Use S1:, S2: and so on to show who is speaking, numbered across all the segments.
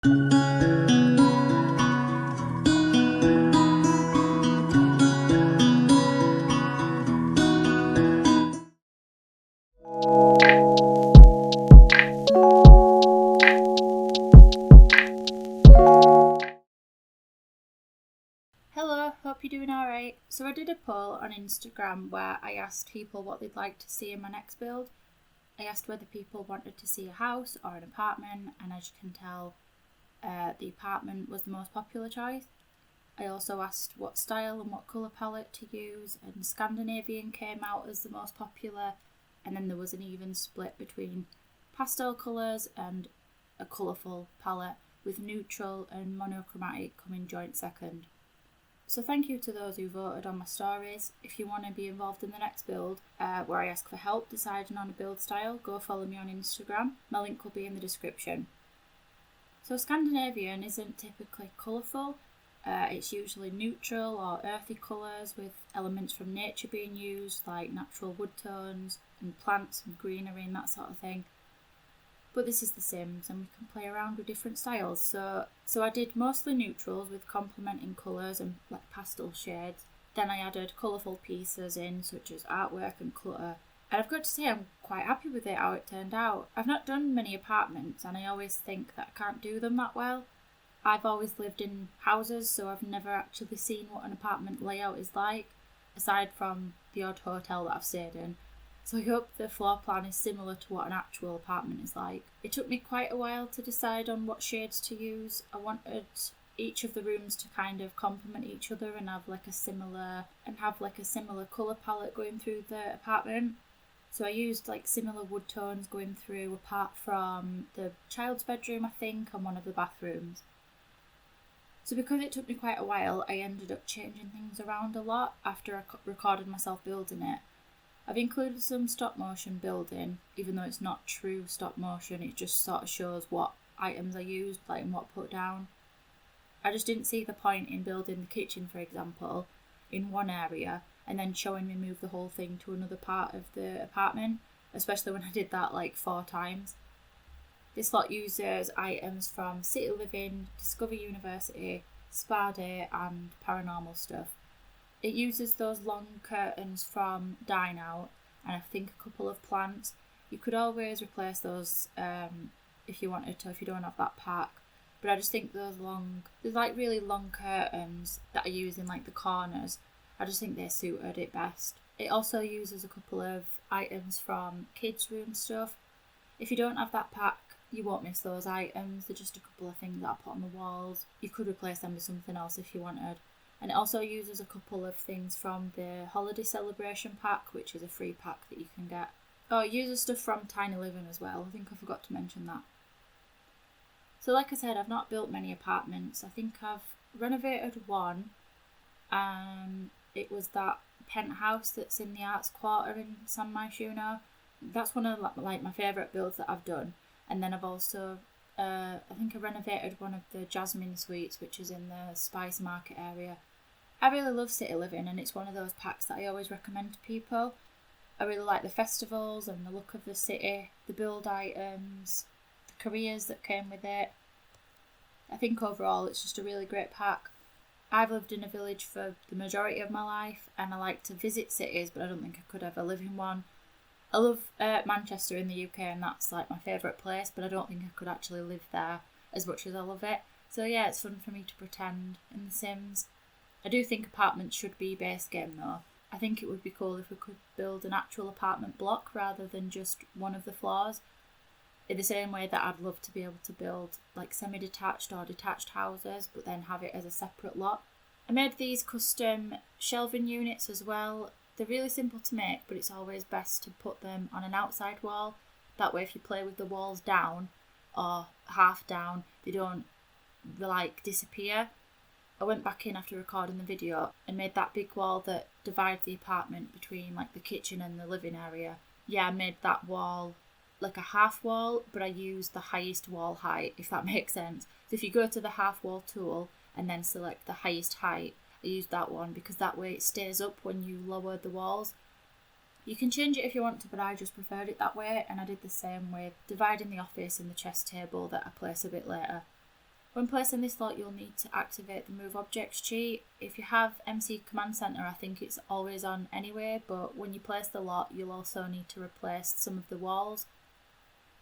S1: Hello, hope you're doing alright. So I did a poll on Instagram where I asked people what they'd like to see in my next build. I asked whether people wanted to see a house or an apartment, and as you can tell, the apartment was the most popular choice. I also asked what style and what colour palette to use, and Scandinavian came out as the most popular, and then there was an even split between pastel colours and a colourful palette, with neutral and monochromatic coming joint second. So thank you to those who voted on my stories. If you want to be involved in the next build, where I ask for help deciding on a build style, go follow me on Instagram. My link will be in the description. So Scandinavian isn't typically colourful. It's usually neutral or earthy colours with elements from nature being used, like natural wood tones and plants and greenery and that sort of thing. But this is The Sims and we can play around with different styles. So I did mostly neutrals with complementing colours and like pastel shades. Then I added colourful pieces in, such as artwork and clutter. And I've got to say I'm quite happy with it, how it turned out. I've not done many apartments and I always think that I can't do them that well. I've always lived in houses, so I've never actually seen what an apartment layout is like, aside from the odd hotel that I've stayed in. So I hope the floor plan is similar to what an actual apartment is like. It took me quite a while to decide on what shades to use. I wanted each of the rooms to kind of complement each other and have like a similar colour palette going through the apartment. So I used like similar wood tones going through, apart from the child's bedroom, I think, and one of the bathrooms. So because it took me quite a while, I ended up changing things around a lot after I recorded myself building it. I've included some stop motion building, even though it's not true stop motion, it just sort of shows what items I used, like and what put down. I just didn't see the point in building the kitchen, for example, in one area and then showing me move the whole thing to another part of the apartment, especially when I did that like 4 times. This lot uses items from City Living, Discover University, Spa Day and Paranormal stuff. It uses those long curtains from Dine Out and I think a couple of plants. You could always replace those if you wanted to, if you don't have that pack. But I just think there's like really long curtains that I use in like the corners. I just think they suited it best. It also uses a couple of items from kids' room stuff. If you don't have that pack, you won't miss those items. They're just a couple of things that I put on the walls. You could replace them with something else if you wanted. And it also uses a couple of things from the holiday celebration pack, which is a free pack that you can get. Oh, it uses stuff from Tiny Living as well. I think I forgot to mention that. So like I said, I've not built many apartments. I think I've renovated one. It was that penthouse that's in the Arts Quarter in San Myshuno. That's one of like my favourite builds that I've done. And then I've also I think I renovated one of the Jasmine Suites, which is in the Spice Market area. I really love City Living and it's one of those packs that I always recommend to people. I really like the festivals and the look of the city, the build items, the careers that came with it. I think overall it's just a really great pack. I've lived in a village for the majority of my life and I like to visit cities, but I don't think I could ever live in one. I love Manchester in the UK and that's like my favourite place, but I don't think I could actually live there as much as I love it. So yeah, it's fun for me to pretend in The Sims. I do think apartments should be base game though. I think it would be cool if we could build an actual apartment block rather than just one of the floors. In the same way that I'd love to be able to build like semi-detached or detached houses, but then have it as a separate lot. I made these custom shelving units as well. They're really simple to make, but it's always best to put them on an outside wall. That way if you play with the walls down or half down, they don't like disappear. I went back in after recording the video and made that big wall that divides the apartment between like the kitchen and the living area. Yeah, I made that wall like a half wall, but I used the highest wall height, if that makes sense. So if you go to the half wall tool and then select the highest height, I used that one because that way it stays up when you lower the walls. You can change it if you want to, but I just preferred it that way, and I did the same with dividing the office and the chess table that I place a bit later. When placing this lot, you'll need to activate the Move Objects cheat. If you have MC Command Center, I think it's always on anyway, but when you place the lot, you'll also need to replace some of the walls.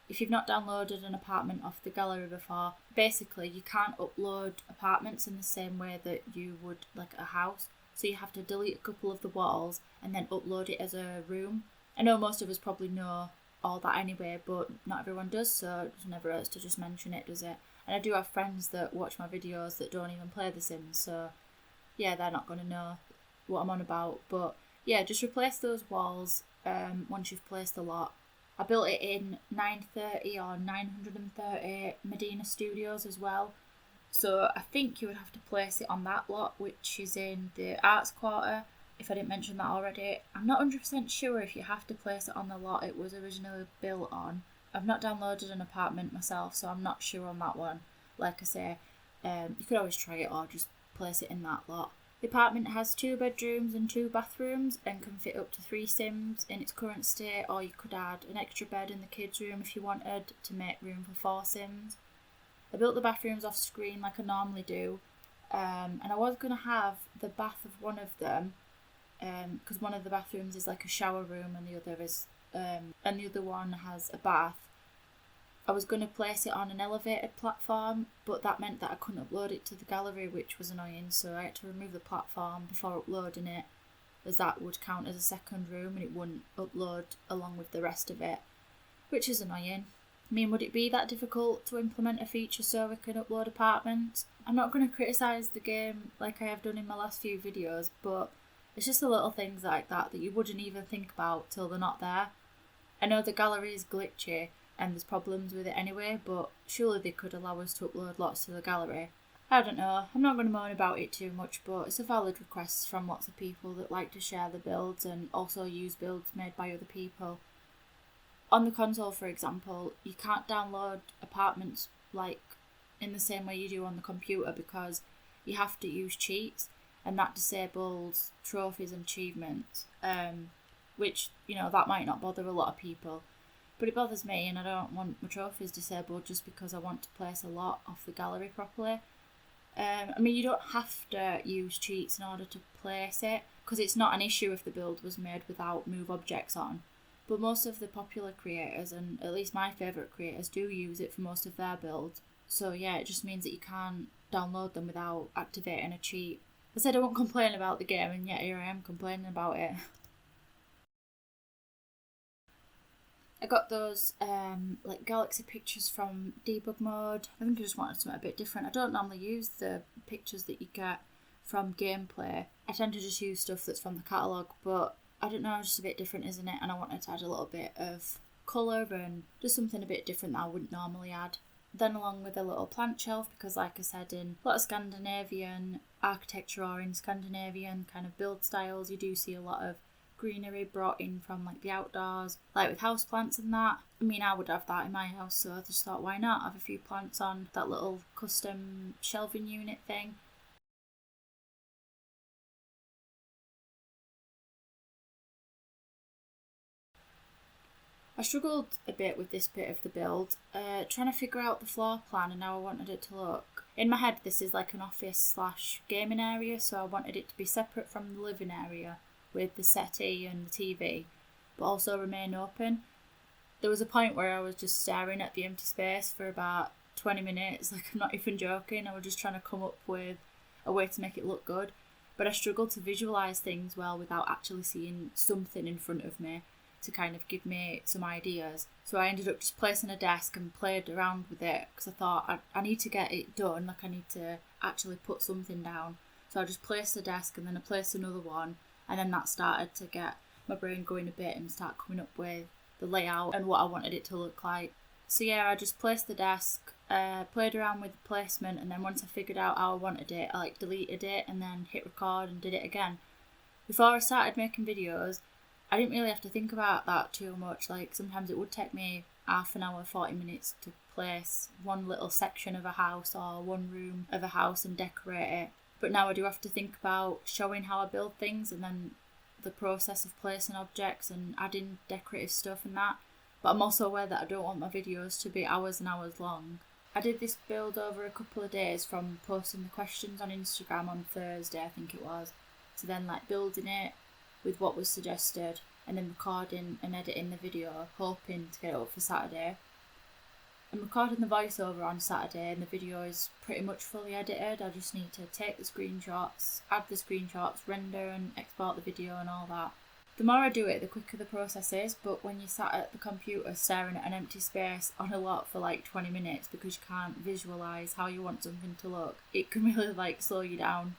S1: If you've not downloaded an apartment off the gallery before, basically you can't upload apartments in the same way that you would like a house. So you have to delete a couple of the walls and then upload it as a room. I know most of us probably know all that anyway, but not everyone does, so it never hurts to just mention it, does it? And I do have friends that watch my videos that don't even play The Sims, so yeah, they're not going to know what I'm on about. But yeah, just replace those walls once you've placed the lot. I built it in 930 or 930 Medina Studios as well. So I think you would have to place it on that lot, which is in the Arts Quarter, if I didn't mention that already. I'm not 100% sure if you have to place it on the lot it was originally built on. I've not downloaded an apartment myself, so I'm not sure on that one. Like I say, you could always try it or just place it in that lot. The apartment has 2 bedrooms and 2 bathrooms and can fit up to 3 Sims in its current state, or you could add an extra bed in the kids' room if you wanted to make room for 4 Sims. I built the bathrooms off screen like I normally do, and I was going to have the bath of one of them, because one of the bathrooms is like a shower room and the other one has a bath. I was going to place it on an elevated platform, but that meant that I couldn't upload it to the gallery, which was annoying, so I had to remove the platform before uploading it, as that would count as a second room and it wouldn't upload along with the rest of it, which is annoying. I mean, would it be that difficult to implement a feature so we can upload apartments? I'm not going to criticise the game like I have done in my last few videos, but it's just the little things like that you wouldn't even think about till they're not there. I know the gallery is glitchy and there's problems with it anyway, but surely they could allow us to upload lots to the gallery. I don't know, I'm not going to moan about it too much, but it's a valid request from lots of people that like to share the builds and also use builds made by other people. On the console, for example, you can't download apartments like in the same way you do on the computer because you have to use cheats, and that disables trophies and achievements, which, you know, that might not bother a lot of people. But it bothers me, and I don't want my trophies disabled just because I want to place a lot off the gallery properly. I mean, you don't have to use cheats in order to place it, because it's not an issue if the build was made without move objects on. But most of the popular creators, and at least my favourite creators, do use it for most of their builds. So yeah, it just means that you can't download them without activating a cheat. I said I won't complain about the game, and yet here I am complaining about it. I got those like galaxy pictures from debug mode. I think I just wanted something a bit different. I don't normally use the pictures that you get from gameplay. I tend to just use stuff that's from the catalogue, but I don't know, it's just a bit different, isn't it? And I wanted to add a little bit of colour and just something a bit different that I wouldn't normally add. Then along with a little plant shelf, because like I said, in a lot of Scandinavian architecture or in Scandinavian kind of build styles, you do see a lot of greenery brought in from like the outdoors, like with houseplants and that. I mean, I would have that in my house, so I just thought, why not have a few plants on that little custom shelving unit thing. I struggled a bit with this bit of the build, trying to figure out the floor plan and how I wanted it to look. In my head, this is like an office / gaming area, so I wanted it to be separate from the living area with the settee and the TV, but also remain open. There was a point where I was just staring at the empty space for about 20 minutes, like I'm not even joking. I was just trying to come up with a way to make it look good, but I struggled to visualise things well without actually seeing something in front of me to kind of give me some ideas. So I ended up just placing a desk and played around with it because I thought I need to get it done, like I need to actually put something down. So I just placed a desk and then I placed another one, and then that started to get my brain going a bit and start coming up with the layout and what I wanted it to look like. So yeah, I just placed the desk, played around with the placement, and then once I figured out how I wanted it, I deleted it and then hit record and did it again. Before I started making videos, I didn't really have to think about that too much. Like sometimes it would take me half an hour, 40 minutes to place one little section of a house or one room of a house and decorate it. But now I do have to think about showing how I build things and then the process of placing objects and adding decorative stuff and that. But I'm also aware that I don't want my videos to be hours and hours long. I did this build over a couple of days, from posting the questions on Instagram on Thursday, I think it was, to then like building it with what was suggested, and then recording and editing the video, hoping to get it up for Saturday. I'm recording the voiceover on Saturday, and the video is pretty much fully edited. I just need to take the screenshots, add the screenshots, render and export the video and all that. The more I do it, the quicker the process is, but when you're sat at the computer staring at an empty space on a lot for like 20 minutes because you can't visualise how you want something to look, it can really like slow you down.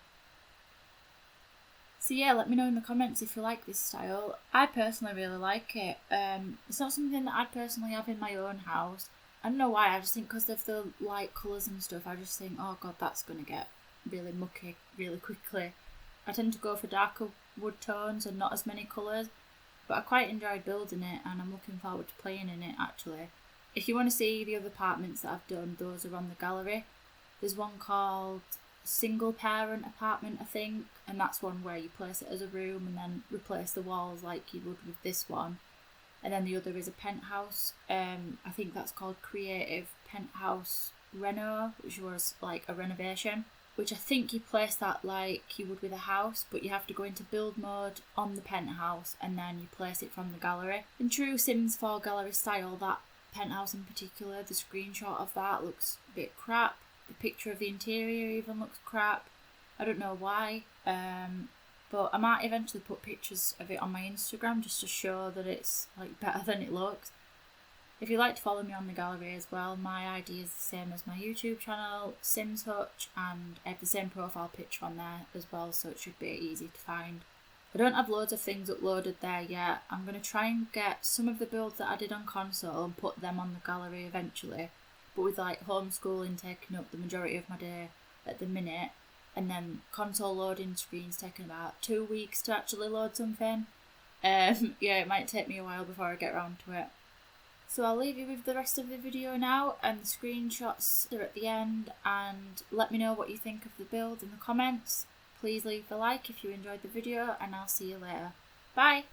S1: So yeah, let me know in the comments if you like this style. I personally really like it. It's not something that I'd personally have in my own house. I don't know why, I just think because of the light colours and stuff, I just think, oh god, that's going to get really mucky really quickly. I tend to go for darker wood tones and not as many colours, but I quite enjoyed building it and I'm looking forward to playing in it actually. If you want to see the other apartments that I've done, those are on the gallery. There's one called Single Parent Apartment, I think, and that's one where you place it as a room and then replace the walls like you would with this one. And then the other is a penthouse. I think that's called Creative Penthouse Reno, which was like a renovation, which I think you place that like you would with a house, but you have to go into build mode on the penthouse and then you place it from the gallery. In true Sims 4 gallery style, that penthouse in particular, the screenshot of that looks a bit crap. The picture of the interior even looks crap. I don't know why. But I might eventually put pictures of it on my Instagram just to show that it's like better than it looks. If you'd like to follow me on the gallery as well, my ID is the same as my YouTube channel, Sims Hutch, and I have the same profile picture on there as well, so it should be easy to find. I don't have loads of things uploaded there yet. I'm going to try and get some of the builds that I did on console and put them on the gallery eventually, but with like homeschooling taking up the majority of my day at the minute, and then console loading screens taking about 2 weeks to actually load something. Yeah, it might take me a while before I get around to it. So I'll leave you with the rest of the video now, and the screenshots are at the end, and let me know what you think of the build in the comments. Please leave a like if you enjoyed the video, and I'll see you later. Bye!